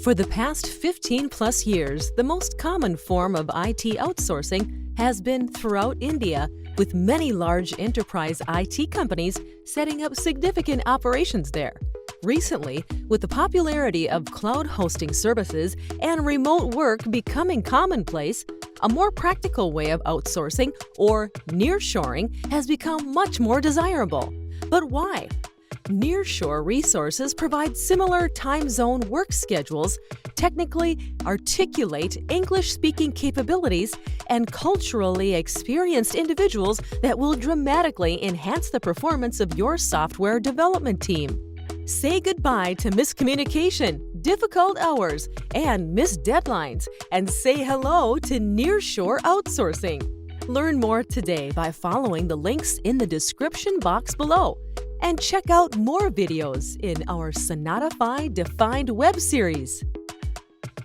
For the past 15 plus years, the most common form of IT outsourcing has been throughout India, with many large enterprise IT companies setting up significant operations there. Recently, with the popularity of cloud hosting services and remote work becoming commonplace, a more practical way of outsourcing, or nearshoring, has become much more desirable. But why? Nearshore resources provide similar time zone work schedules, technically articulate English-speaking capabilities, and culturally experienced individuals that will dramatically enhance the performance of your software development team. Say goodbye to miscommunication, difficult hours, and missed deadlines, and say hello to Nearshore outsourcing. Learn more today by following the links in the description box below. And check out more videos in our Sonatafy Defined web series.